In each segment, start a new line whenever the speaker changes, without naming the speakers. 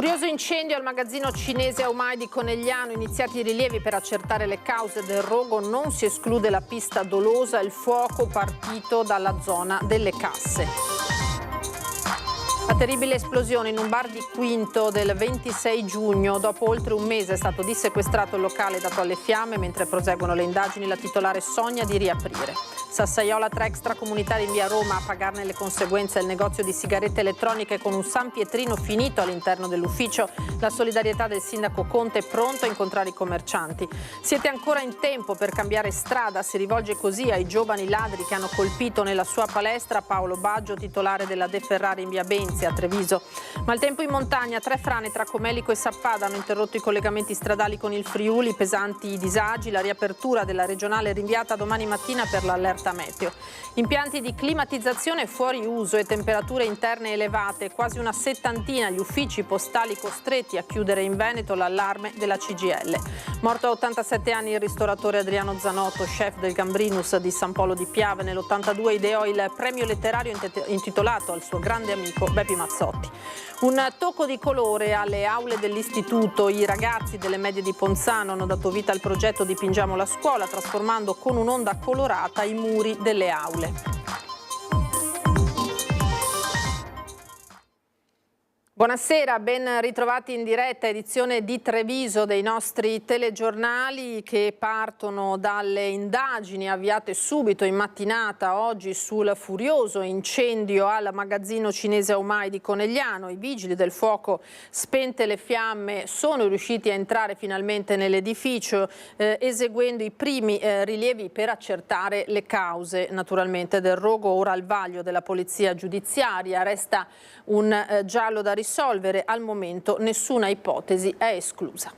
Furioso incendio al magazzino cinese Aomai di Conegliano, iniziati i rilievi per accertare le cause del rogo, non si esclude la pista dolosa, il fuoco partito dalla zona delle casse. La terribile esplosione in un bar di Quinto del 26 giugno, dopo oltre un mese è stato dissequestrato il locale dato alle fiamme, mentre proseguono le indagini la titolare sogna di riaprire. Sassaiola, 3 extracomunitari in via Roma a pagarne le conseguenze, il negozio di sigarette elettroniche con un San Pietrino finito all'interno dell'ufficio, la solidarietà del sindaco Conte pronto a incontrare i commercianti. Siete ancora in tempo per cambiare strada, si rivolge così ai giovani ladri che hanno colpito nella sua palestra Paolo Baggio, titolare della De Ferrari in via Benzi a Treviso. Ma il tempo in montagna, 3 frane tra Comelico e Sappada hanno interrotto i collegamenti stradali con il Friuli, pesanti disagi, la riapertura della regionale rinviata domani mattina per l'allerta meteo. Impianti di climatizzazione fuori uso e temperature interne elevate, quasi una settantina gli uffici postali costretti a chiudere in Veneto, l'allarme della CGIL. Morto a 87 anni il ristoratore Adriano Zanotto, chef del Gambrinus di San Polo di Piave. Nell'82 ideò il premio letterario intitolato al suo grande amico Bepi Mazzotti. Un tocco di colore alle aule dell'istituto. I ragazzi delle medie di Ponzano hanno dato vita al progetto Dipingiamo la scuola, trasformando con un'onda colorata i muri delle aule. Buonasera, ben ritrovati in diretta, edizione di Treviso dei nostri telegiornali che partono dalle indagini avviate subito in mattinata oggi sul furioso incendio al magazzino cinese Aomai di Conegliano. I vigili del fuoco, spente le fiamme, sono riusciti a entrare finalmente nell'edificio eseguendo i primi rilievi per accertare le cause naturalmente del rogo. Ora al vaglio della polizia giudiziaria, resta un giallo da risolvere, al momento nessuna ipotesi è esclusa.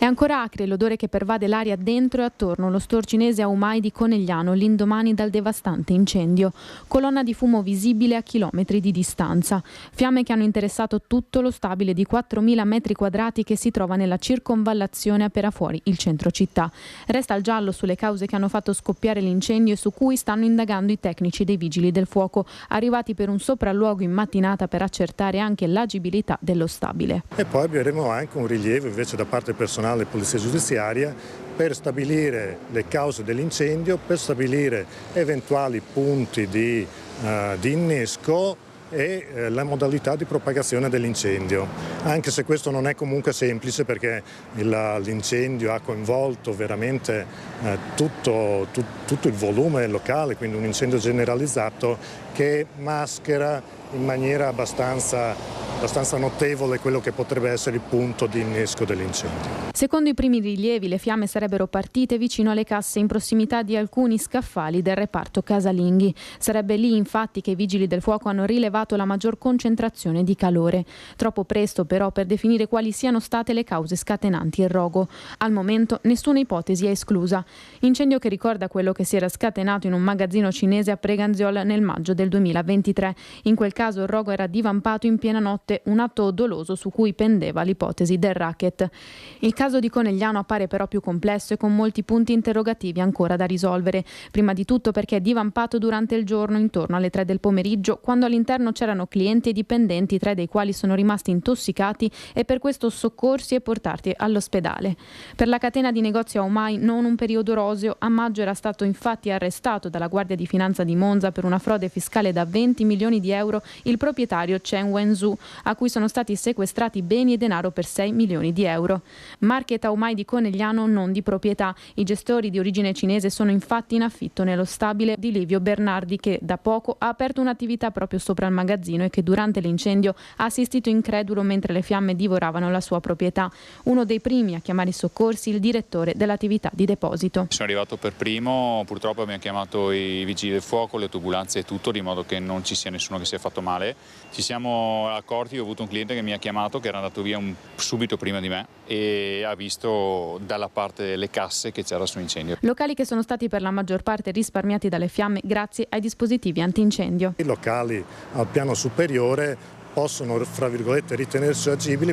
È ancora acre l'odore che pervade l'aria dentro e attorno lo store cinese Aomai di Conegliano l'indomani dal devastante incendio. Colonna di fumo visibile a chilometri di distanza. Fiamme che hanno interessato tutto lo stabile di 4.000 metri quadrati che si trova nella circonvallazione appena fuori il centro città. Resta il giallo sulle cause che hanno fatto scoppiare l'incendio e su cui stanno indagando i tecnici dei vigili del fuoco, arrivati per un sopralluogo in mattinata per accertare anche l'agibilità dello stabile.
E poi avremo anche un rilievo invece da parte personale della Polizia Giudiziaria per stabilire le cause dell'incendio, per stabilire eventuali punti di innesco e la modalità di propagazione dell'incendio, anche se questo non è comunque semplice perché l'incendio ha coinvolto veramente tutto il volume locale, quindi un incendio generalizzato che maschera in maniera abbastanza notevole quello che potrebbe essere il punto di innesco dell'incendio.
Secondo i primi rilievi, le fiamme sarebbero partite vicino alle casse in prossimità di alcuni scaffali del reparto casalinghi. Sarebbe lì infatti che i vigili del fuoco hanno rilevato la maggior concentrazione di calore. Troppo presto però per definire quali siano state le cause scatenanti il rogo. Al momento nessuna ipotesi è esclusa. Incendio che ricorda quello che si era scatenato in un magazzino cinese a Preganziol nel maggio del 2023. In quel caso il rogo era divampato in piena notte, un atto doloso su cui pendeva l'ipotesi del racket. Il caso di Conegliano appare però più complesso e con molti punti interrogativi ancora da risolvere. Prima di tutto perché è divampato durante il giorno intorno alle 3 del pomeriggio, quando all'interno c'erano clienti e dipendenti, 3 dei quali sono rimasti intossicati e per questo soccorsi e portati all'ospedale. Per la catena di negozi Aomai non un periodo roseo. A maggio era stato infatti arrestato dalla Guardia di Finanza di Monza per una frode fiscale da 20 milioni di euro il proprietario Chen Wenzhou, a cui sono stati sequestrati beni e denaro per 6 milioni di euro. Market Aomai di Conegliano non di proprietà. I gestori di origine cinese sono infatti in affitto nello stabile di Livio Bernardi, che da poco ha aperto un'attività proprio sopra il magazzino e che durante l'incendio ha assistito incredulo mentre le fiamme divoravano la sua proprietà. Uno dei primi a chiamare i soccorsi, il direttore dell'attività di deposito.
Sono arrivato per primo, purtroppo abbiamo chiamato i vigili del fuoco, le autoambulanze e tutto, di modo che non ci sia nessuno che si è fatto male. Ci siamo accorti, ho avuto un cliente che mi ha chiamato, che era andato via subito prima di me e ha visto dalla parte delle casse che c'era su incendio.
Locali che sono stati per la maggior parte risparmiati dalle fiamme grazie ai dispositivi antincendio.
I locali al piano superiore possono, fra virgolette, ritenersi agibili.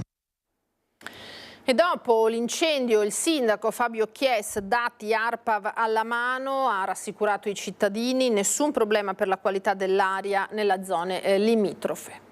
E dopo l'incendio il sindaco Fabio Chies, dati ARPAV alla mano, ha rassicurato i cittadini, nessun problema per la qualità dell'aria nella zone limitrofe.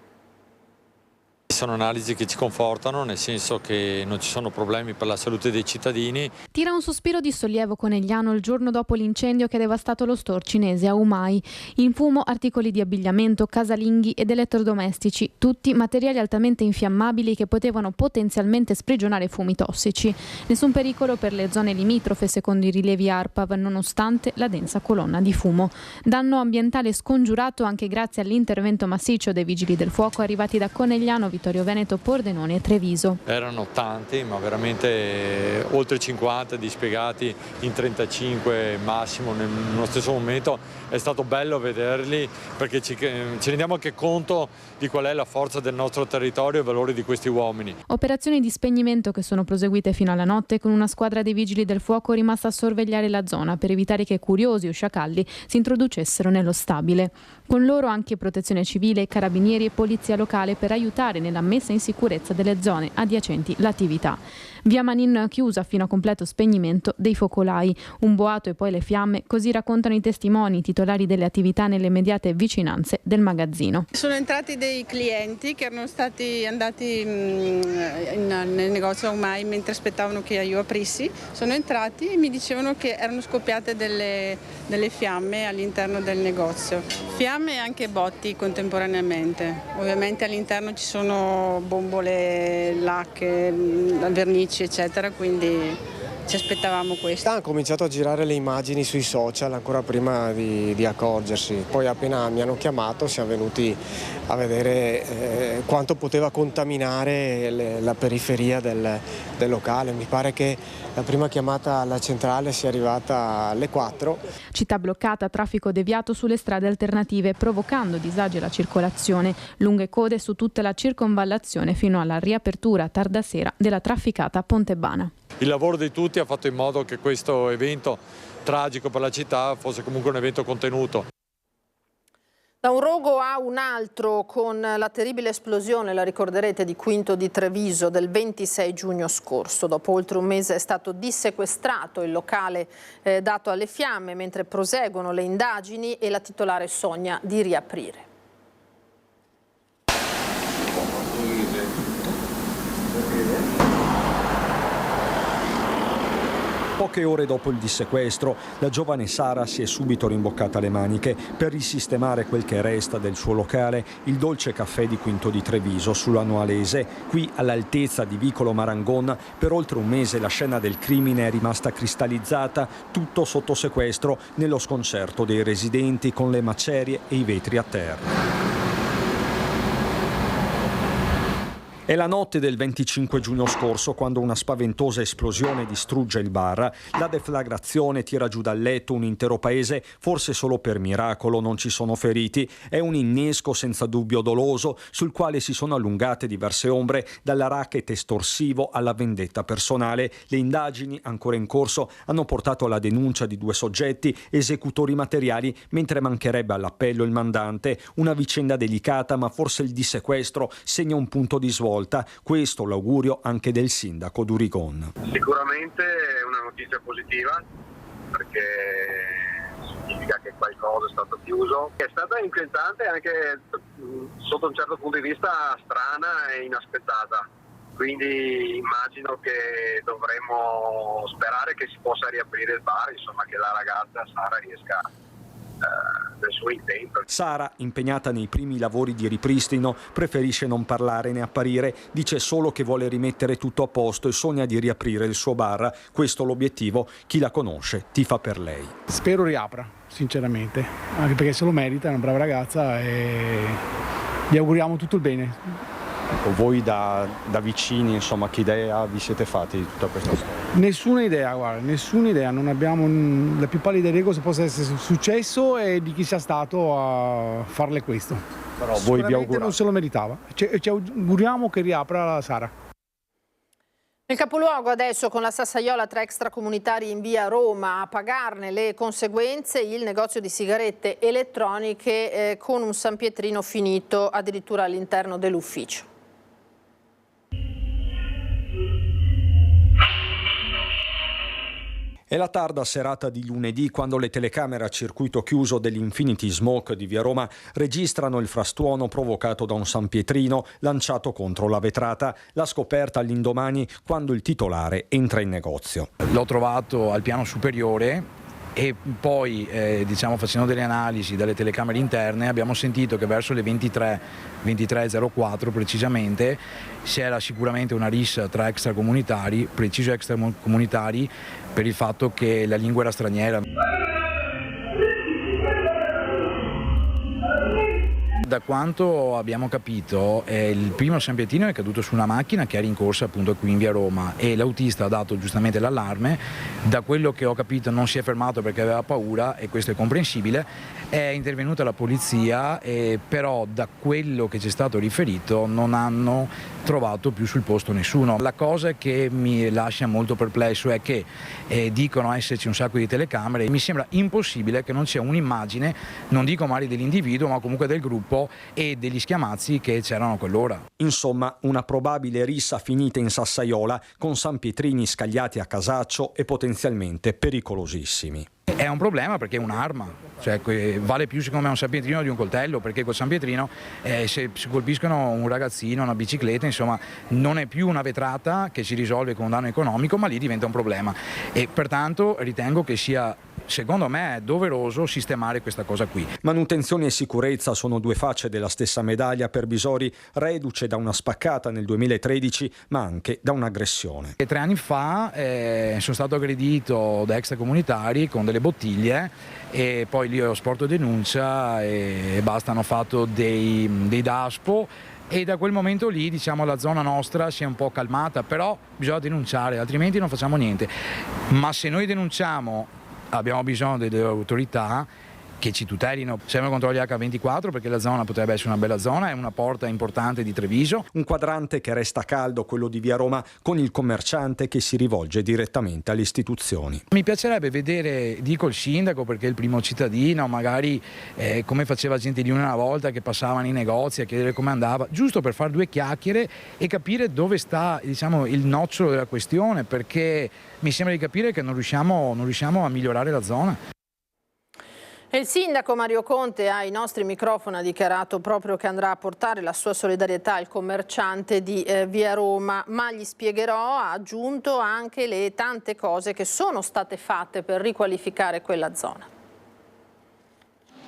Sono analisi che ci confortano, nel senso che non ci sono problemi per la salute dei cittadini.
Tira un sospiro di sollievo Conegliano il giorno dopo l'incendio che ha devastato lo store cinese a Umai. In fumo articoli di abbigliamento, casalinghi ed elettrodomestici, tutti materiali altamente infiammabili che potevano potenzialmente sprigionare fumi tossici. Nessun pericolo per le zone limitrofe secondo i rilievi ARPAV, nonostante la densa colonna di fumo. Danno ambientale scongiurato anche grazie all'intervento massiccio dei vigili del fuoco arrivati da Conegliano, Vittorio Veneto, Pordenone e Treviso.
Erano tanti, ma veramente oltre 50 dispiegati in 35 massimo nello stesso momento. È stato bello vederli perché ci rendiamo anche conto di qual è la forza del nostro territorio e i valori di questi uomini.
Operazioni di spegnimento che sono proseguite fino alla notte con una squadra dei vigili del fuoco rimasta a sorvegliare la zona per evitare che curiosi o sciacalli si introducessero nello stabile. Con loro anche protezione civile, carabinieri e polizia locale per aiutare nella messa in sicurezza delle zone adiacenti l'attività. Via Manin chiusa fino a completo spegnimento dei focolai. Un boato e poi le fiamme, così raccontano i testimoni titolari delle attività nelle immediate vicinanze del magazzino.
Sono entrati dei clienti che erano stati andati nel negozio Umai mentre aspettavano che io aprissi. Sono entrati e mi dicevano che erano scoppiate delle fiamme all'interno del negozio. Fiamme e anche botti contemporaneamente. Ovviamente all'interno ci sono bombole, lacche, vernici eccetera, quindi ci aspettavamo questo.
Ha cominciato a girare le immagini sui social ancora prima di accorgersi, poi appena mi hanno chiamato siamo venuti a vedere quanto poteva contaminare la periferia del locale. Mi pare che la prima chiamata alla centrale sia arrivata alle 4.
Città bloccata, traffico deviato sulle strade alternative, provocando disagi alla circolazione, lunghe code su tutta la circonvallazione fino alla riapertura tarda sera della trafficata Pontebana.
Il lavoro di tutti ha fatto in modo che questo evento tragico per la città fosse comunque un evento contenuto.
Da un rogo a un altro, con la terribile esplosione, la ricorderete, di Quinto di Treviso del 26 giugno scorso. Dopo oltre un mese è stato dissequestrato il locale dato alle fiamme, mentre proseguono le indagini e la titolare sogna di riaprire.
Poche ore dopo il dissequestro, la giovane Sara si è subito rimboccata le maniche per risistemare quel che resta del suo locale, il Dolce Caffè di Quinto di Treviso, sulla Noalese. Qui, all'altezza di Vicolo Marangon, per oltre un mese la scena del crimine è rimasta cristallizzata, tutto sotto sequestro, nello sconcerto dei residenti con le macerie e i vetri a terra. È la notte del 25 giugno scorso quando una spaventosa esplosione distrugge il bar. La deflagrazione tira giù dal letto un intero paese, forse solo per miracolo non ci sono feriti. È un innesco senza dubbio doloso sul quale si sono allungate diverse ombre, dal racket estorsivo alla vendetta personale. Le indagini ancora in corso hanno portato alla denuncia di 2 soggetti, esecutori materiali, mentre mancherebbe all'appello il mandante. Una vicenda delicata, ma forse il dissequestro segna un punto di svolta. Questo l'augurio anche del sindaco Durigon.
Sicuramente è una notizia positiva perché significa che qualcosa è stato chiuso. È stata inquietante anche sotto un certo punto di vista, strana e inaspettata. Quindi immagino che dovremo sperare che si possa riaprire il bar, insomma che la ragazza Sara riesca del suo intento.
Sara, impegnata nei primi lavori di ripristino, preferisce non parlare né apparire, dice solo che vuole rimettere tutto a posto e sogna di riaprire il suo bar. Questo l'obiettivo, chi la conosce tifa per lei.
Spero riapra, sinceramente, anche perché se lo merita, è una brava ragazza e gli auguriamo tutto il bene.
Voi da vicini, insomma, che idea vi siete fatti di tutta questa storia?
Nessuna idea, guarda, nessuna idea, non abbiamo la più pallida idea di cosa possa essere successo e di chi sia stato a farle questo.
Però voi vi augurate.
Non se lo meritava, ci auguriamo che riapra la Sara.
Nel capoluogo adesso, con la Sassaiola tra extracomunitari in via Roma, a pagarne le conseguenze il negozio di sigarette elettroniche con un San Pietrino finito addirittura all'interno dell'ufficio.
È la tarda serata di lunedì quando le telecamere a circuito chiuso dell'Infinity Smoke di via Roma registrano il frastuono provocato da un San Pietrino lanciato contro la vetrata. La scoperta all'indomani quando il titolare entra in negozio.
L'ho trovato al piano superiore e poi facendo delle analisi dalle telecamere interne abbiamo sentito che verso le 23.04 precisamente c'era sicuramente una rissa tra extracomunitari, preciso extracomunitari, per il fatto che la lingua era straniera. Da quanto abbiamo capito, il primo San Pietrino è caduto su una macchina che era in corsa appunto qui in via Roma e l'autista ha dato giustamente l'allarme. Da quello che ho capito non si è fermato perché aveva paura e questo è comprensibile. È intervenuta la polizia, però da quello che ci è stato riferito non hanno trovato più sul posto nessuno. La cosa che mi lascia molto perplesso è che dicono esserci un sacco di telecamere. Mi sembra impossibile che non sia un'immagine, non dico magari dell'individuo, ma comunque del gruppo e degli schiamazzi che c'erano a quell'ora.
Insomma, una probabile rissa finita in Sassaiola con sanpietrini scagliati a casaccio e potenzialmente pericolosissimi.
È un problema perché è un'arma, cioè vale più secondo me un San Pietrino di un coltello, perché col San Pietrino se colpiscono un ragazzino, una bicicletta, insomma non è più una vetrata che si risolve con un danno economico, ma lì diventa un problema e pertanto ritengo che sia, secondo me, doveroso sistemare questa cosa qui.
Manutenzione e sicurezza sono due facce della stessa medaglia per Bisori, reduce da una spaccata nel 2013 ma anche da un'aggressione.
3 anni fa sono stato aggredito da extracomunitari con delle bottiglie e poi lì ho sporto denuncia e basta, hanno fatto dei DASPO e da quel momento lì la zona nostra si è un po' calmata, però bisogna denunciare, altrimenti non facciamo niente. Ma se noi denunciamo abbiamo bisogno delle autorità che ci tutelino. Servono controlli H24 perché la zona potrebbe essere una bella zona, è una porta importante di Treviso.
Un quadrante che resta caldo, quello di via Roma, con il commerciante che si rivolge direttamente alle istituzioni.
Mi piacerebbe vedere, dico il sindaco perché è il primo cittadino, magari come faceva Gentilini una volta che passava nei negozi a chiedere come andava, giusto per fare 2 chiacchiere e capire dove sta il nocciolo della questione, perché mi sembra di capire che non riusciamo a migliorare la zona.
Il sindaco Mario Conte ai nostri microfoni ha dichiarato proprio che andrà a portare la sua solidarietà al commerciante di via Roma, ma gli spiegherò, ha aggiunto, anche le tante cose che sono state fatte per riqualificare quella zona.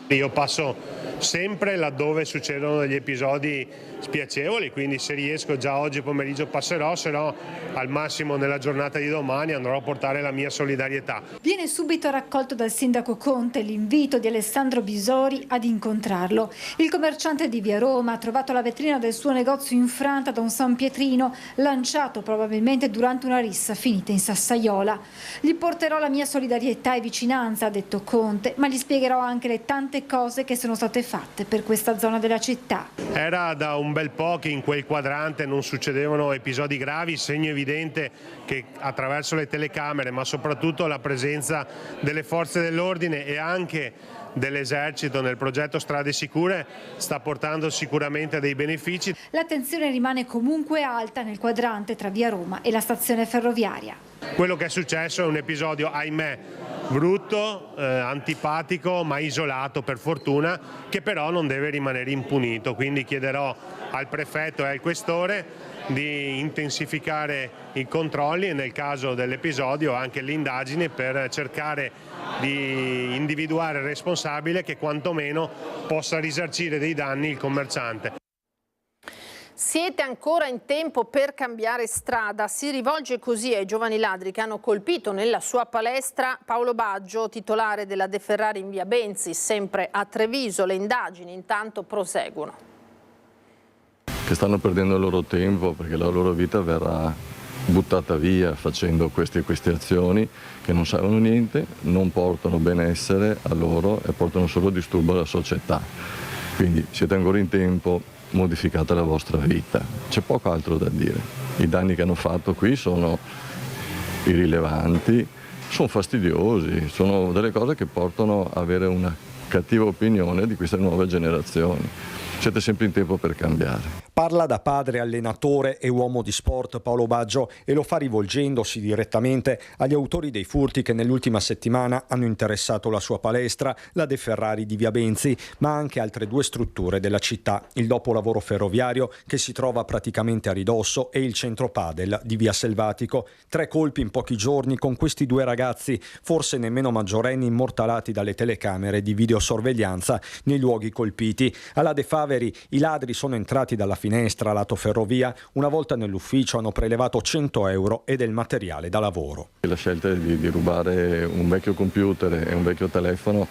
Io passo sempre laddove succedono degli episodi spiacevoli, quindi se riesco già oggi pomeriggio passerò, se no al massimo nella giornata di domani andrò a portare la mia solidarietà.
Viene subito raccolto dal sindaco Conte l'invito di Alessandro Bisori ad incontrarlo. Il commerciante di via Roma ha trovato la vetrina del suo negozio infranta da un San Pietrino lanciato probabilmente durante una rissa finita in Sassaiola. Gli porterò la mia solidarietà e vicinanza, ha detto Conte, ma gli spiegherò anche le tante cose che sono state fatte per questa zona della città.
Era da un bel po' che in quel quadrante non succedevano episodi gravi, segno evidente che attraverso le telecamere, ma soprattutto la presenza delle forze dell'ordine e anche dell'esercito nel progetto Strade Sicure sta portando sicuramente dei benefici.
L'attenzione rimane comunque alta nel quadrante tra via Roma e la stazione ferroviaria.
Quello che è successo è un episodio, ahimè, brutto, antipatico, ma isolato per fortuna, che però non deve rimanere impunito. Quindi chiederò al prefetto e al questore di intensificare i controlli e nel caso dell'episodio anche le indagini per cercare di individuare il responsabile che quantomeno possa risarcire dei danni il commerciante.
Siete ancora in tempo per cambiare strada, si rivolge così ai giovani ladri che hanno colpito nella sua palestra Paolo Baggio, titolare della De Ferrari in via Benzi, sempre a Treviso. Le indagini intanto proseguono.
Che stanno perdendo il loro tempo perché la loro vita verrà buttata via facendo queste azioni che non servono a niente, non portano benessere a loro e portano solo disturbo alla società. Quindi siete ancora in tempo, modificate la vostra vita, c'è poco altro da dire. I danni che hanno fatto qui sono irrilevanti, sono fastidiosi, sono delle cose che portano ad avere una cattiva opinione di queste nuove generazioni. siete sempre in tempo per cambiare.
Parla da padre, allenatore e uomo di sport Paolo Baggio e lo fa rivolgendosi direttamente agli autori dei furti che nell'ultima settimana hanno interessato la sua palestra, la De Ferrari di Via Benzi, ma anche altre 2 strutture della città, il dopolavoro ferroviario che si trova praticamente a ridosso e il centro padel di Via Selvatico. 3 colpi in pochi giorni con questi 2 ragazzi, forse nemmeno maggiorenni, immortalati dalle telecamere di videosorveglianza nei luoghi colpiti. Alla De Faveri i ladri sono entrati dalla finestra lato ferrovia, una volta nell'ufficio hanno prelevato 100 euro e del materiale da lavoro.
La scelta di rubare un vecchio computer e un vecchio telefono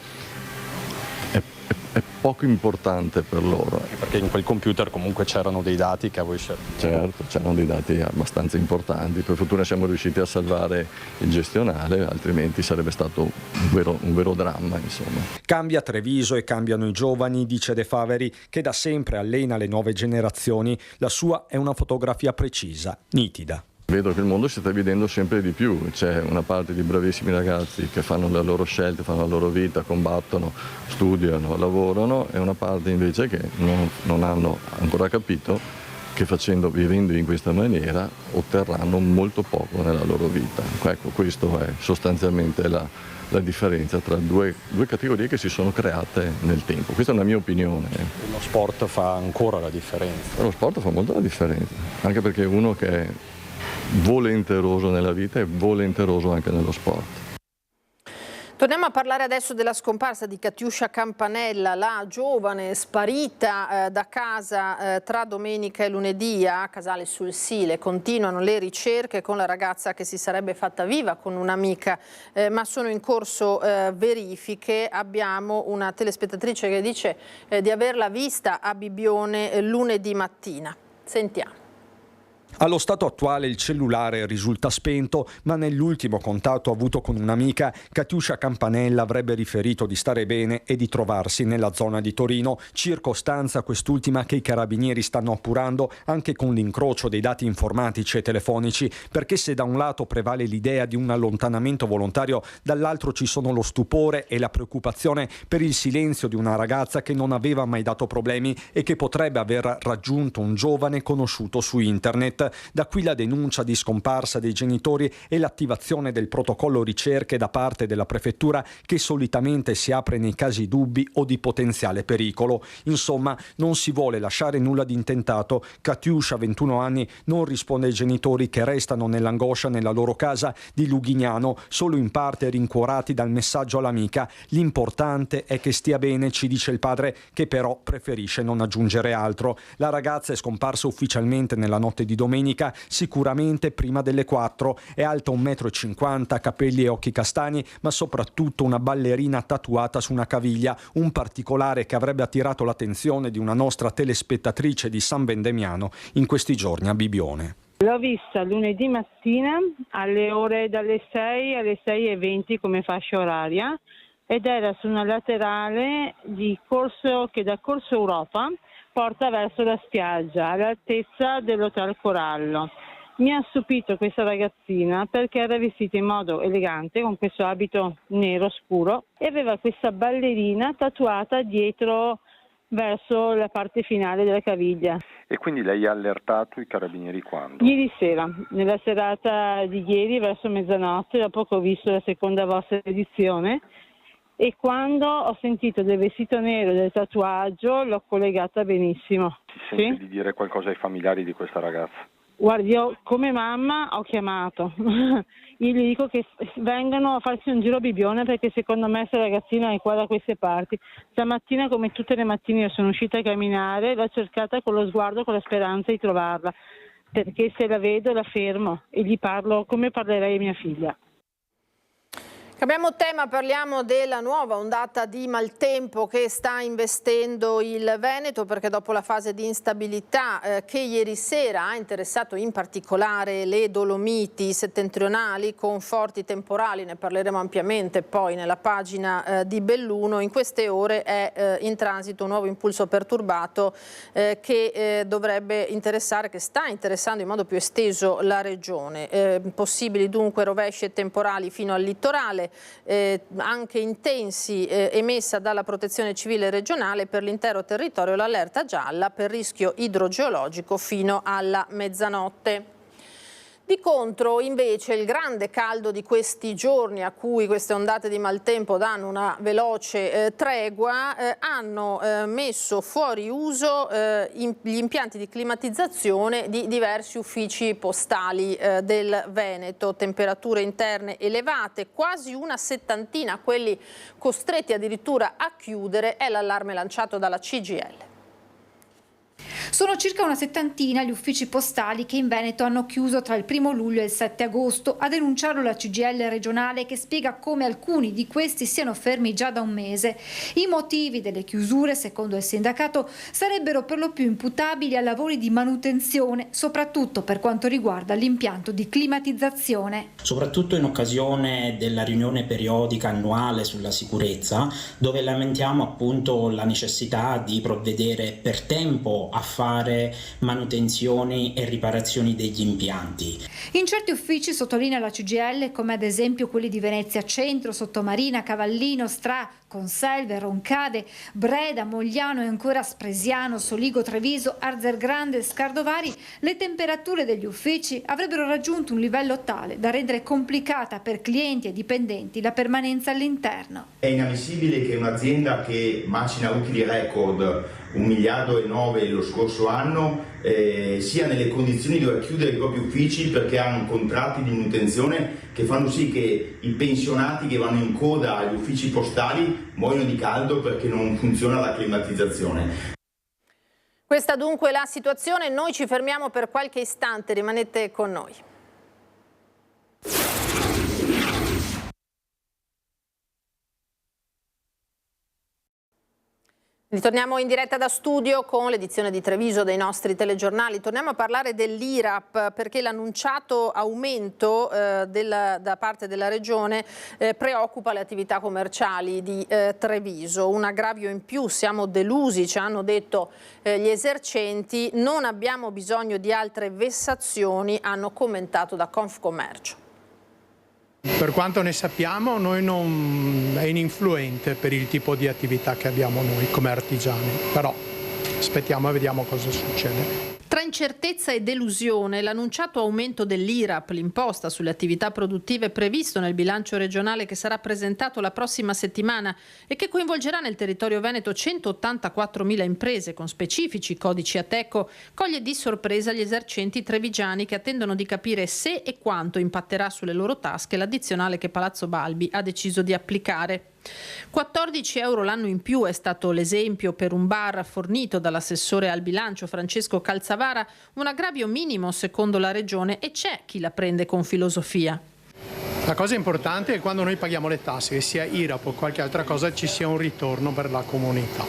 è poco importante per loro.
Perché in quel computer comunque c'erano dei dati che voi scelto.
Certo, c'erano dei dati abbastanza importanti. Per fortuna siamo riusciti a salvare il gestionale, altrimenti sarebbe stato un vero dramma, insomma.
Cambia Treviso e cambiano i giovani, dice De Faveri, che da sempre allena le nuove generazioni. La sua è una fotografia precisa, nitida.
Vedo che il mondo si sta dividendo sempre di più, c'è una parte di bravissimi ragazzi che fanno le loro scelte, fanno la loro vita, combattono, studiano, lavorano, e una parte invece che non hanno ancora capito che vivendo in questa maniera otterranno molto poco nella loro vita. Ecco, questo è sostanzialmente la differenza tra due categorie che si sono create nel tempo. Questa è una mia opinione.
Lo sport fa ancora la differenza.
Lo sport fa molto la differenza, anche perché uno che è volenteroso nella vita e volenteroso anche nello sport.
Torniamo a parlare adesso della scomparsa di Catiuscia Campanella, la giovane sparita da casa tra domenica e lunedì a Casale sul Sile. Continuano le ricerche con la ragazza che si sarebbe fatta viva con un'amica, ma sono in corso verifiche. Abbiamo una telespettatrice che dice di averla vista a Bibbione lunedì mattina. Sentiamo.
Allo stato attuale il cellulare risulta spento, ma nell'ultimo contatto avuto con un'amica, Catiuscia Campanella avrebbe riferito di stare bene e di trovarsi nella zona di Torino, circostanza quest'ultima che i carabinieri stanno appurando anche con l'incrocio dei dati informatici e telefonici, perché se da un lato prevale l'idea di un allontanamento volontario, dall'altro ci sono lo stupore e la preoccupazione per il silenzio di una ragazza che non aveva mai dato problemi e che potrebbe aver raggiunto un giovane conosciuto su internet. Da qui la denuncia di scomparsa dei genitori e l'attivazione del protocollo ricerche da parte della prefettura, che solitamente si apre nei casi dubbi o di potenziale pericolo. Insomma, non si vuole lasciare nulla di intentato. Catiuscia, 21 anni, non risponde ai genitori che restano nell'angoscia nella loro casa di Lughignano, solo in parte rincuorati dal messaggio all'amica. L'importante è che stia bene, ci dice il padre, che però preferisce non aggiungere altro. La ragazza è scomparsa ufficialmente nella notte di domenica, sicuramente prima delle 4, è alta 1,50 m, capelli e occhi castani, ma soprattutto una ballerina tatuata su una caviglia, un particolare che avrebbe attirato l'attenzione di una nostra telespettatrice di San Vendemiano in questi giorni a Bibbione.
L'ho vista lunedì mattina alle ore dalle 6 alle 6:20 come fascia oraria, ed era su una laterale di corso che da Corso Europa porta verso la spiaggia, all'altezza dell'Hotel Corallo. Mi ha stupito questa ragazzina perché era vestita in modo elegante, con questo abito nero scuro, e aveva questa ballerina tatuata dietro verso la parte finale della caviglia.
E quindi lei ha allertato i carabinieri quando?
Ieri sera, nella serata di ieri, verso mezzanotte, dopo che ho visto la seconda vostra edizione, e quando ho sentito del vestito nero e del tatuaggio l'ho collegata benissimo.
Si sente di dire qualcosa ai familiari di questa ragazza?
Guardi, io come mamma ho chiamato, io gli dico che vengano a farsi un giro a Bibbione, perché secondo me questa ragazzina è qua da queste parti. Stamattina, come tutte le mattine, io sono uscita a camminare, l'ho cercata con lo sguardo, con la speranza di trovarla, perché se la vedo la fermo e gli parlo come parlerei a mia figlia.
Cambiamo tema, parliamo della nuova ondata di maltempo che sta investendo il Veneto, perché dopo la fase di instabilità che ieri sera ha interessato in particolare le Dolomiti settentrionali con forti temporali, ne parleremo ampiamente poi nella pagina di Belluno, in queste ore è in transito un nuovo impulso perturbato che dovrebbe interessare, che sta interessando in modo più esteso la regione. Possibili dunque rovesci e temporali fino al litorale. segnale anche intensi emessa dalla Protezione Civile regionale per l'intero territorio, l'allerta gialla per rischio idrogeologico fino alla mezzanotte. Di contro, invece, il grande caldo di questi giorni, a cui queste ondate di maltempo danno una veloce tregua, hanno messo fuori uso gli impianti di climatizzazione di diversi uffici postali del Veneto. Temperature interne elevate, quasi una settantina quelli costretti addirittura a chiudere, è l'allarme lanciato dalla CGIL.
Sono circa una settantina gli uffici postali che in Veneto hanno chiuso tra il 1° luglio e il 7 agosto. A denunciarlo la CGIL regionale, che spiega come alcuni di questi siano fermi già da un mese. I motivi delle chiusure, secondo il sindacato, sarebbero per lo più imputabili a lavori di manutenzione, soprattutto per quanto riguarda l'impianto di climatizzazione.
Soprattutto in occasione della riunione periodica annuale sulla sicurezza, dove lamentiamo appunto la necessità di provvedere per tempo a fare manutenzioni e riparazioni degli impianti.
In certi uffici, sottolinea la CGIL, come ad esempio quelli di Venezia Centro, Sottomarina, Cavallino, Stra, Conselve, Roncade, Breda, Mogliano e ancora Spresiano, Soligo, Treviso, Arzergrande e Scardovari, le temperature degli uffici avrebbero raggiunto un livello tale da rendere complicata per clienti e dipendenti la permanenza all'interno.
È inammissibile che un'azienda che macina utili record 1,9 miliardi lo scorso anno sia nelle condizioni di dover chiudere i propri uffici perché hanno contratti di manutenzione che fanno sì che i pensionati che vanno in coda agli uffici postali muoiono di caldo perché non funziona la climatizzazione.
Questa dunque è la situazione, noi ci fermiamo per qualche istante, rimanete con noi. Ritorniamo in diretta da studio con l'edizione di Treviso dei nostri telegiornali. Torniamo a parlare dell'IRAP perché l'annunciato aumento da parte della Regione preoccupa le attività commerciali di Treviso. Un aggravio in più, siamo delusi, ci hanno detto gli esercenti, non abbiamo bisogno di altre vessazioni, hanno commentato da Confcommercio.
Per quanto ne sappiamo, noi non è ininfluente per il tipo di attività che abbiamo noi come artigiani, però aspettiamo e vediamo cosa succede.
Tra incertezza e delusione, l'annunciato aumento dell'IRAP, l'imposta sulle attività produttive previsto nel bilancio regionale che sarà presentato la prossima settimana e che coinvolgerà nel territorio veneto 184.000 imprese con specifici codici Ateco, coglie di sorpresa gli esercenti trevigiani che attendono di capire se e quanto impatterà sulle loro tasche l'addizionale che Palazzo Balbi ha deciso di applicare. 14 euro l'anno in più è stato l'esempio per un bar fornito dall'assessore al bilancio Francesco Calzavara, un aggravio minimo secondo la Regione, e c'è chi la prende con filosofia.
La cosa importante è che quando noi paghiamo le tasse, che sia IRAP o qualche altra cosa, ci sia un ritorno per la comunità.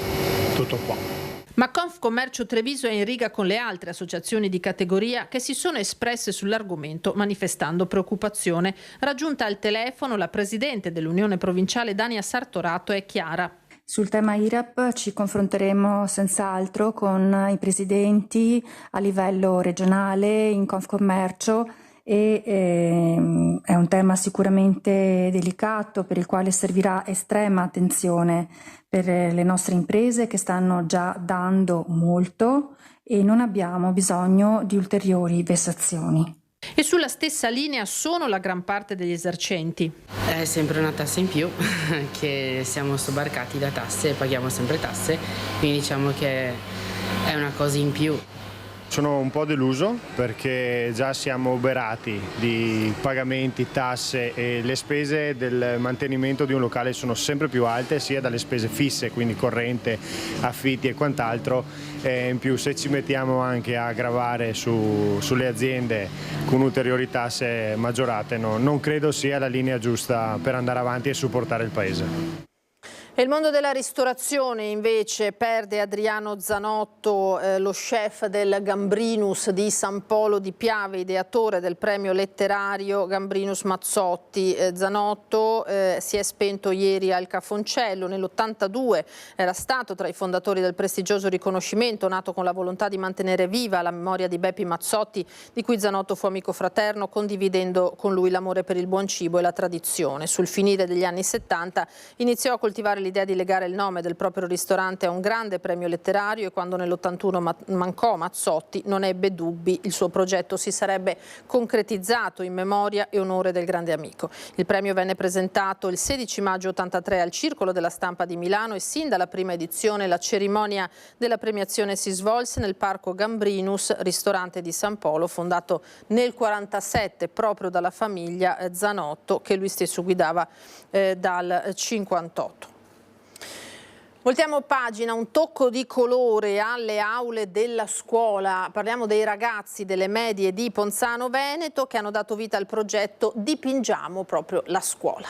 Tutto qua.
Ma Confcommercio Treviso è in riga con le altre associazioni di categoria che si sono espresse sull'argomento manifestando preoccupazione. Raggiunta al telefono la presidente dell'Unione Provinciale Dania Sartorato è chiara.
Sul tema IRAP ci confronteremo senz'altro con i presidenti a livello regionale in Confcommercio e è un tema sicuramente delicato per il quale servirà estrema attenzione per le nostre imprese che stanno già dando molto e non abbiamo bisogno di ulteriori vessazioni.
E sulla stessa linea sono la gran parte degli esercenti.
È sempre una tassa in più, che siamo sobbarcati da tasse e paghiamo sempre tasse, quindi diciamo che è una cosa in più.
Sono un po' deluso perché già siamo oberati di pagamenti, tasse e le spese del mantenimento di un locale sono sempre più alte, sia dalle spese fisse, quindi corrente, affitti e quant'altro. In più se ci mettiamo anche a gravare sulle aziende con ulteriori tasse maggiorate, non credo sia la linea giusta per andare avanti e supportare il Paese.
E il mondo della ristorazione invece perde Adriano Zanotto, lo chef del Gambrinus di San Polo di Piave, ideatore del premio letterario Gambrinus Mazzotti. Zanotto si è spento ieri al Cafoncello. Nell'82 era stato tra i fondatori del prestigioso riconoscimento nato con la volontà di mantenere viva la memoria di Beppi Mazzotti, di cui Zanotto fu amico fraterno, condividendo con lui l'amore per il buon cibo e la tradizione. Sul finire degli anni 70 iniziò a coltivare l'idea di legare il nome del proprio ristorante a un grande premio letterario e quando nell'81 mancò Mazzotti non ebbe dubbi, il suo progetto si sarebbe concretizzato in memoria e onore del grande amico. Il premio venne presentato il 16 maggio 83 al Circolo della Stampa di Milano e sin dalla prima edizione la cerimonia della premiazione si svolse nel Parco Gambrinus, ristorante di San Polo, fondato nel 47 proprio dalla famiglia Zanotto, che lui stesso guidava dal 58. Voltiamo pagina, un tocco di colore alle aule della scuola. Parliamo dei ragazzi delle medie di Ponzano Veneto che hanno dato vita al progetto Dipingiamo proprio la scuola.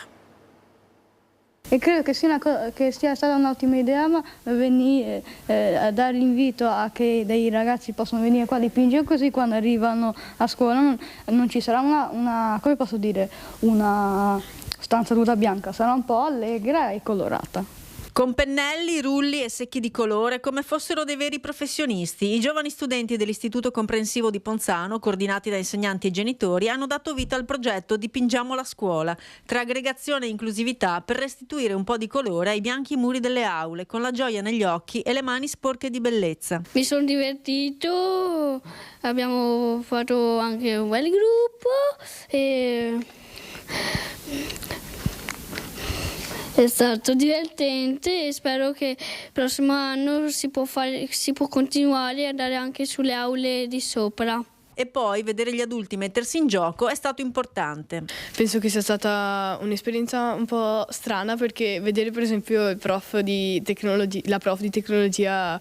E credo che sia stata un'ottima idea, ma a dare l'invito a che dei ragazzi possano venire qua a dipingere, così quando arrivano a scuola non ci sarà come posso dire, una stanza tutta bianca, sarà un po' allegra e colorata.
Con pennelli, rulli e secchi di colore come fossero dei veri professionisti, i giovani studenti dell'Istituto Comprensivo di Ponzano, coordinati da insegnanti e genitori, hanno dato vita al progetto Dipingiamo la scuola, tra aggregazione e inclusività per restituire un po' di colore ai bianchi muri delle aule, con la gioia negli occhi e le mani sporche di bellezza.
Mi sono divertito, abbiamo fatto anche un bel gruppo e è stato divertente e spero che il prossimo anno si può continuare ad andare anche sulle aule di sopra.
E poi vedere gli adulti mettersi in gioco è stato importante.
Penso che sia stata un'esperienza un po' strana, perché vedere per esempio la prof di tecnologia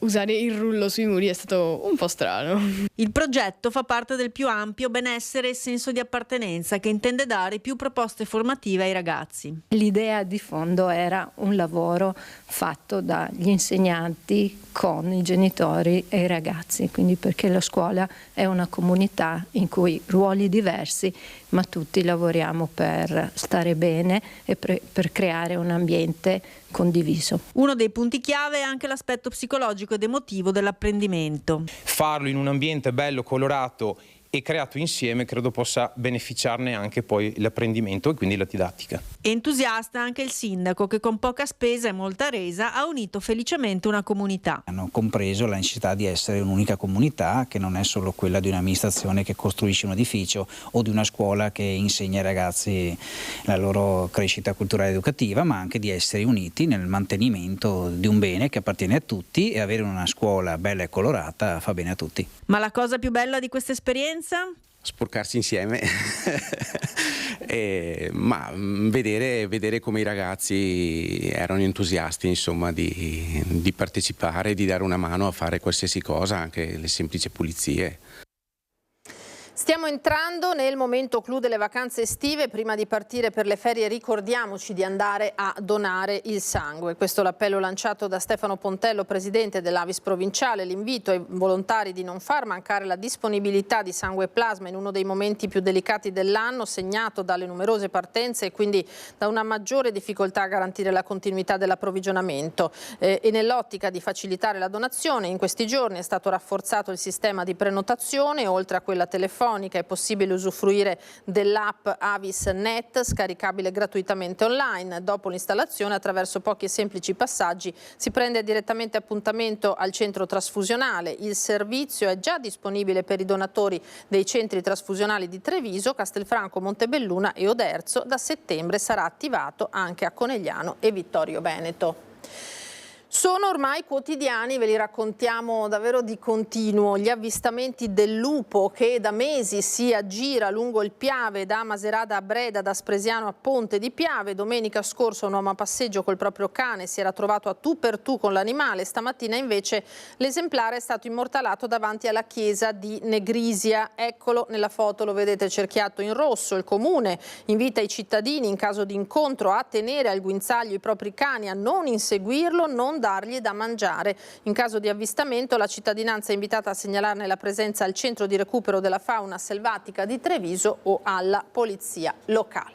usare il rullo sui muri è stato un po' strano.
Il progetto fa parte del più ampio benessere e senso di appartenenza che intende dare più proposte formative ai ragazzi.
L'idea di fondo era un lavoro fatto dagli insegnanti con i genitori e i ragazzi, quindi perché la scuola è una comunità in cui ruoli diversi, ma tutti lavoriamo per stare bene e per creare un ambiente condiviso.
Uno dei punti chiave è anche l'aspetto psicologico ed emotivo dell'apprendimento.
Farlo in un ambiente bello, colorato e creato insieme credo possa beneficiarne anche poi l'apprendimento e quindi la didattica.
Entusiasta anche il sindaco che con poca spesa e molta resa ha unito felicemente una comunità.
Hanno compreso la necessità di essere un'unica comunità, che non è solo quella di un'amministrazione che costruisce un edificio o di una scuola che insegna ai ragazzi la loro crescita culturale ed educativa, ma anche di essere uniti nel mantenimento di un bene che appartiene a tutti, e avere una scuola bella e colorata fa bene a tutti.
Ma la cosa più bella di questa esperienza?
Sporcarsi insieme ma vedere come i ragazzi erano entusiasti, insomma, di partecipare, di dare una mano a fare qualsiasi cosa, anche le semplici pulizie.
Stiamo entrando nel momento clou delle vacanze estive. Prima di partire per le ferie ricordiamoci di andare a donare il sangue. Questo è l'appello lanciato da Stefano Pontello, presidente dell'Avis provinciale. L'invito ai volontari di non far mancare la disponibilità di sangue e plasma in uno dei momenti più delicati dell'anno, segnato dalle numerose partenze e quindi da una maggiore difficoltà a garantire la continuità dell'approvvigionamento. E nell'ottica di facilitare la donazione, in questi giorni è stato rafforzato il sistema di prenotazione. Oltre a quella telefonica è possibile usufruire dell'app Avis Net, scaricabile gratuitamente online. Dopo l'installazione, attraverso pochi e semplici passaggi, si prende direttamente appuntamento al centro trasfusionale. Il servizio è già disponibile per i donatori dei centri trasfusionali di Treviso, Castelfranco, Montebelluna e Oderzo. Da settembre sarà attivato anche a Conegliano e Vittorio Veneto. Sono ormai quotidiani, ve li raccontiamo davvero di continuo, gli avvistamenti del lupo che da mesi si aggira lungo il Piave, da Macerata a Breda, da Spresiano a Ponte di Piave. Domenica scorsa un uomo a passeggio col proprio cane si era trovato a tu per tu con l'animale, stamattina invece l'esemplare è stato immortalato davanti alla chiesa di Negrisia. Eccolo nella foto, lo vedete cerchiato in rosso. Il comune invita i cittadini in caso di incontro a tenere al guinzaglio i propri cani, a non inseguirlo, non dargli da mangiare. In caso di avvistamento la cittadinanza è invitata a segnalarne la presenza al centro di recupero della fauna selvatica di Treviso o alla polizia locale.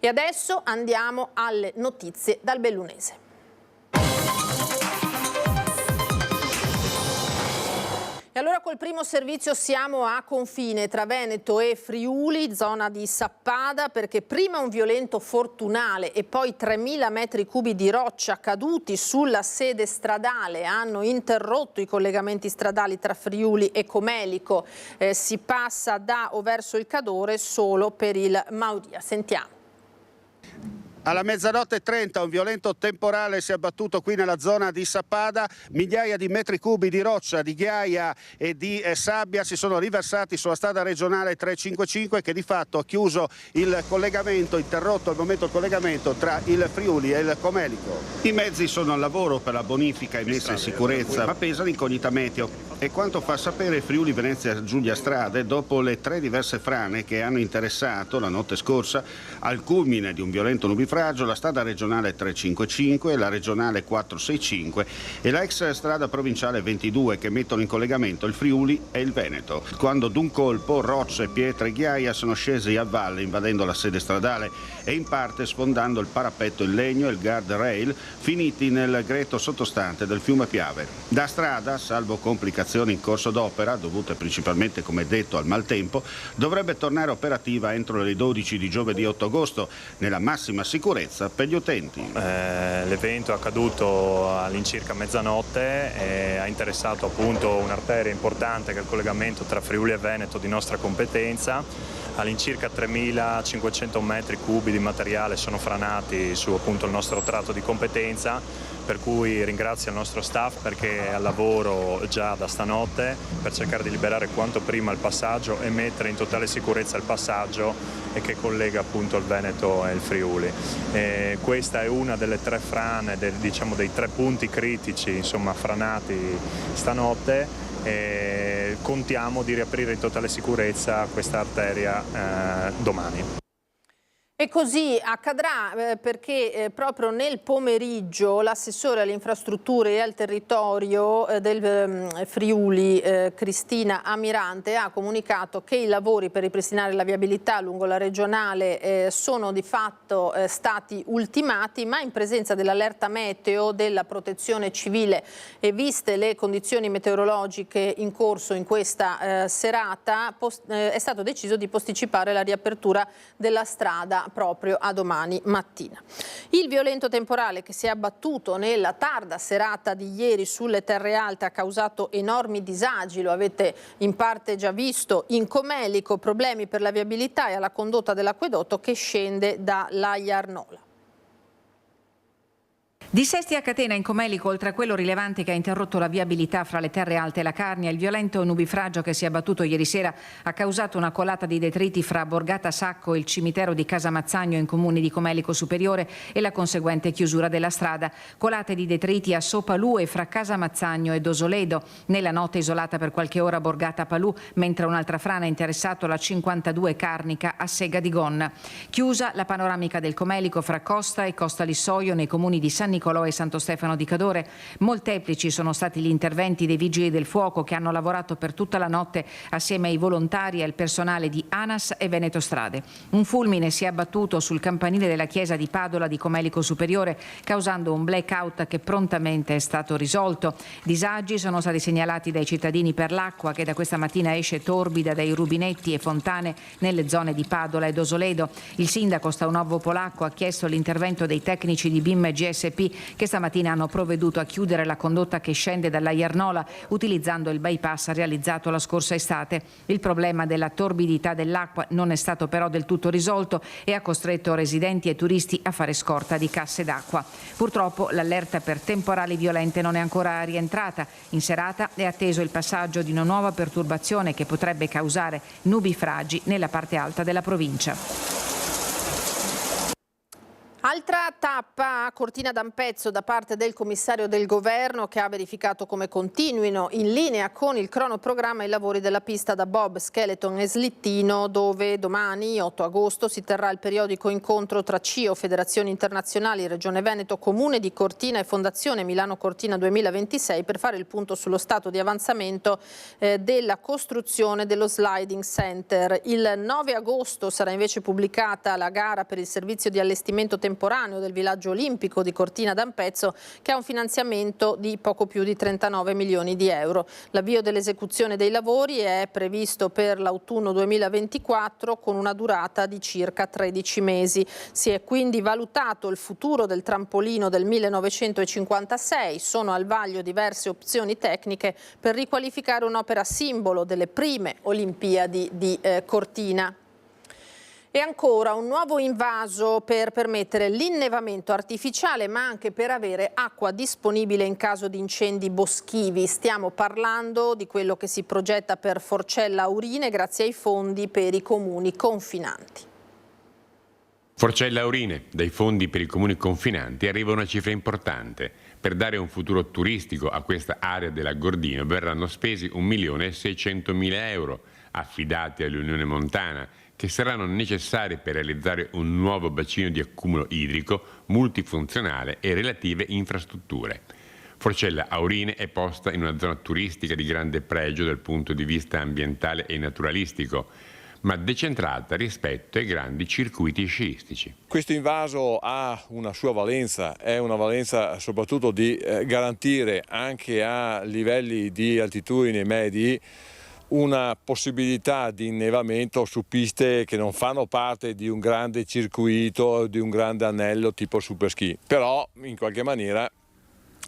E adesso andiamo alle notizie dal Bellunese. E allora col primo servizio siamo a confine tra Veneto e Friuli, zona di Sappada, perché prima un violento fortunale e poi 3.000 metri cubi di roccia caduti sulla sede stradale hanno interrotto i collegamenti stradali tra Friuli e Comelico. Si passa da o verso il Cadore solo per il Maudia. Sentiamo.
Alla 00:30 un violento temporale si è abbattuto qui nella zona di Sappada, migliaia di metri cubi di roccia, di ghiaia e di sabbia si sono riversati sulla strada regionale 355 che di fatto ha chiuso il collegamento, interrotto al momento il collegamento tra il Friuli e il Comelico. I mezzi sono al lavoro per la bonifica e messa in sicurezza, ma pesa l'incognita meteo. E quanto fa sapere Friuli Venezia Giulia Strade, dopo le 3 diverse frane che hanno interessato la notte scorsa al culmine di un violento nubifragio la strada regionale 355, la regionale 465 e la ex strada provinciale 22 che mettono in collegamento il Friuli e il Veneto. Quando d'un colpo rocce, pietre e ghiaia sono scesi a valle invadendo la sede stradale e in parte sfondando il parapetto in legno e il guardrail finiti nel greto sottostante del fiume Piave. Da strada, salvo complicazioni in corso d'opera, dovute principalmente come detto al maltempo, dovrebbe tornare operativa entro le 12 di giovedì 8 agosto, nella massima sicurezza per gli utenti.
L'evento è accaduto all'incirca mezzanotte e ha interessato appunto un'arteria importante che è il collegamento tra Friuli e Veneto di nostra competenza. All'incirca 3.500 metri cubi di materiale sono franati su appunto il nostro tratto di competenza, per cui ringrazio il nostro staff perché è al lavoro già da stanotte per cercare di liberare quanto prima il passaggio e mettere in totale sicurezza il passaggio e che collega appunto il Veneto e il Friuli. Questa è una delle 3 frane, diciamo dei 3 punti critici franati stanotte. Contiamo di riaprire in totale sicurezza questa arteria domani.
E così accadrà perché proprio nel pomeriggio l'assessore alle infrastrutture e al territorio del Friuli, Cristina Amirante, ha comunicato che i lavori per ripristinare la viabilità lungo la regionale sono di fatto stati ultimati, ma in presenza dell'allerta meteo della Protezione Civile e viste le condizioni meteorologiche in corso in questa serata, è stato deciso di posticipare la riapertura della strada proprio a domani mattina. Il violento temporale che si è abbattuto nella tarda serata di ieri sulle terre alte ha causato enormi disagi, lo avete in parte già visto, in Comelico, problemi per la viabilità e alla condotta dell'acquedotto che scende da Laiarnola.
Dissesti a catena in Comelico, oltre a quello rilevante che ha interrotto la viabilità fra le terre alte e la Carnia, il violento nubifragio che si è abbattuto ieri sera ha causato una colata di detriti fra Borgata Sacco e il cimitero di Casamazzagno in comuni di Comelico Superiore e la conseguente chiusura della strada. Colate di detriti a Sopalù e fra Casamazzagno e Dosoledo. Nella notte isolata per qualche ora Borgata Palù, mentre un'altra frana ha interessato la 52 Carnica a Sega di Gonna. Chiusa la panoramica del Comelico fra Costa e Costa Lissoio nei comuni di San Nicolò e Santo Stefano di Cadore. Molteplici sono stati gli interventi dei vigili del fuoco che hanno lavorato per tutta la notte assieme ai volontari e al personale di ANAS e Veneto Strade. Un fulmine si è abbattuto sul campanile della chiesa di Padola di Comelico Superiore, causando un blackout che prontamente è stato risolto. Disagi sono stati segnalati dai cittadini per l'acqua che da questa mattina esce torbida dai rubinetti e fontane nelle zone di Padola e Dosoledo. Il sindaco Staunovo Polacco ha chiesto l'intervento dei tecnici di BIM e GSP che stamattina hanno provveduto a chiudere la condotta che scende dalla Jarnola utilizzando il bypass realizzato la scorsa estate. Il problema della torbidità dell'acqua non è stato però del tutto risolto e ha costretto residenti e turisti a fare scorta di casse d'acqua. Purtroppo l'allerta per temporali violente non è ancora rientrata. In serata è atteso il passaggio di una nuova perturbazione che potrebbe causare nubifragi nella parte alta della provincia.
Altra tappa a Cortina d'Ampezzo da parte del commissario del governo che ha verificato come continuino in linea con il cronoprogramma i lavori della pista da bob, skeleton e slittino, dove domani 8 agosto si terrà il periodico incontro tra CIO, Federazioni Internazionali, Regione Veneto, Comune di Cortina e Fondazione Milano Cortina 2026 per fare il punto sullo stato di avanzamento della costruzione dello sliding center. Il 9 agosto sarà invece pubblicata la gara per il servizio di allestimento temporaneo del villaggio olimpico di Cortina d'Ampezzo, che ha un finanziamento di poco più di 39 milioni di euro. L'avvio dell'esecuzione dei lavori è previsto per l'autunno 2024 con una durata di circa 13 mesi. Si è quindi valutato il futuro del trampolino del 1956, sono al vaglio diverse opzioni tecniche per riqualificare un'opera simbolo delle prime Olimpiadi di Cortina. E ancora un nuovo invaso per permettere l'innevamento artificiale, ma anche per avere acqua disponibile in caso di incendi boschivi. Stiamo parlando di quello che si progetta per Forcella Aurine grazie ai fondi per i comuni confinanti.
Forcella Aurine, dai fondi per i comuni confinanti arriva una cifra importante. Per dare un futuro turistico a questa area della Gordino verranno spesi 1.600.000 euro, affidati all'Unione Montana, che saranno necessari per realizzare un nuovo bacino di accumulo idrico multifunzionale e relative infrastrutture. Forcella Aurine è posta in una zona turistica di grande pregio dal punto di vista ambientale e naturalistico, ma decentrata rispetto ai grandi circuiti sciistici.
Questo invaso ha una sua valenza, è una valenza soprattutto di garantire anche a livelli di altitudine medi una possibilità di innevamento su piste che non fanno parte di un grande circuito, di un grande anello tipo super ski, però in qualche maniera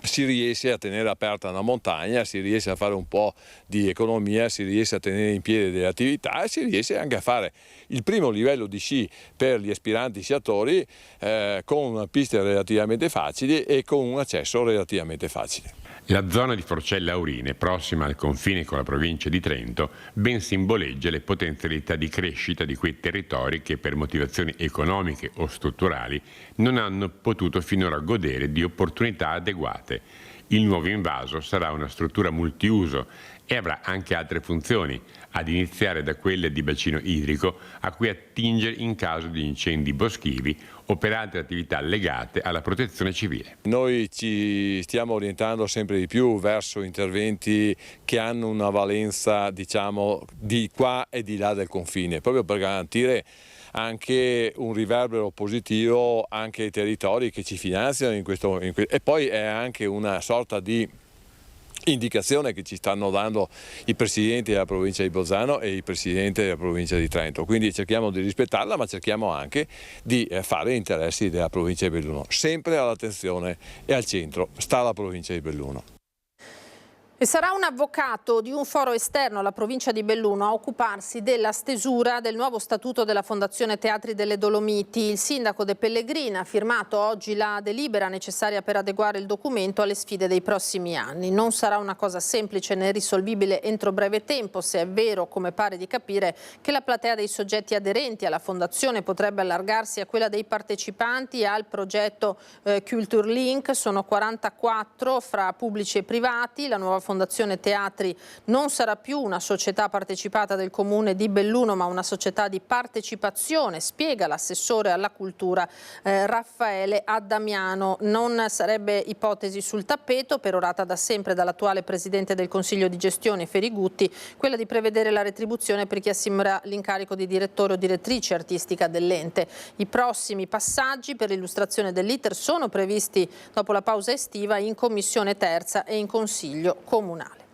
si riesce a tenere aperta una montagna, si riesce a fare un po' di economia, si riesce a tenere in piedi delle attività e si riesce anche a fare il primo livello di sci per gli aspiranti sciatori con piste relativamente facili e con un accesso relativamente facile.
La zona di Forcella Aurine, prossima al confine con la provincia di Trento, ben simboleggia le potenzialità di crescita di quei territori che per motivazioni economiche o strutturali non hanno potuto finora godere di opportunità adeguate. Il nuovo invaso sarà una struttura multiuso e avrà anche altre funzioni, ad iniziare da quelle di bacino idrico a cui attingere in caso di incendi boschivi o per altre attività legate alla protezione civile.
Noi ci stiamo orientando sempre di più verso interventi che hanno una valenza, diciamo, di qua e di là del confine, proprio per garantire anche un riverbero positivo anche ai territori che ci finanziano e poi è anche una sorta di indicazione che ci stanno dando i presidenti della provincia di Bolzano e i presidenti della provincia di Trento, quindi cerchiamo di rispettarla, ma cerchiamo anche di fare gli interessi della provincia di Belluno. Sempre all'attenzione e al centro sta la provincia di Belluno.
E sarà un avvocato di un foro esterno alla provincia di Belluno a occuparsi della stesura del nuovo statuto della Fondazione Teatri delle Dolomiti. Il sindaco De Pellegrini ha firmato oggi la delibera necessaria per adeguare il documento alle sfide dei prossimi anni. Non sarà una cosa semplice né risolvibile entro breve tempo, se è vero, come pare di capire, che la platea dei soggetti aderenti alla Fondazione potrebbe allargarsi a quella dei partecipanti al progetto Culture Link. Sono 44 fra pubblici e privati. La nuova Fondazione Teatri non sarà più una società partecipata del comune di Belluno, ma una società di partecipazione, spiega l'assessore alla cultura Raffaele Addamiano. Non sarebbe ipotesi sul tappeto, perorata da sempre dall'attuale presidente del Consiglio di gestione Ferigutti, quella di prevedere la retribuzione per chi assumerà l'incarico di direttore o direttrice artistica dell'ente. I prossimi passaggi per l'illustrazione dell'iter sono previsti dopo la pausa estiva in Commissione terza e in Consiglio comunale.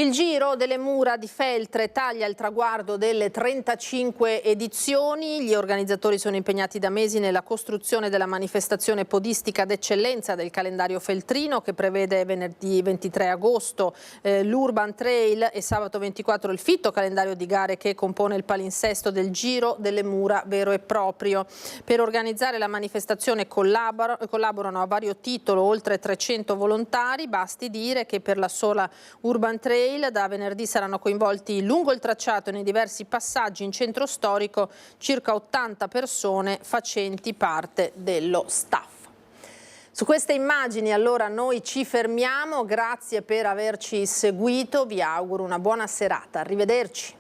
Il Giro delle Mura di Feltre taglia il traguardo delle 35 edizioni. Gli organizzatori sono impegnati da mesi nella costruzione della manifestazione podistica d'eccellenza del calendario feltrino, che prevede venerdì 23 agosto l'Urban Trail e sabato 24 il fitto calendario di gare che compone il palinsesto del Giro delle Mura vero e proprio. Per organizzare la manifestazione collaborano a vario titolo oltre 300 volontari. Basti dire che per la sola Urban Trail da venerdì saranno coinvolti lungo il tracciato e nei diversi passaggi in centro storico circa 80 persone facenti parte dello staff. Su queste immagini allora noi ci fermiamo, grazie per averci seguito, vi auguro una buona serata, arrivederci.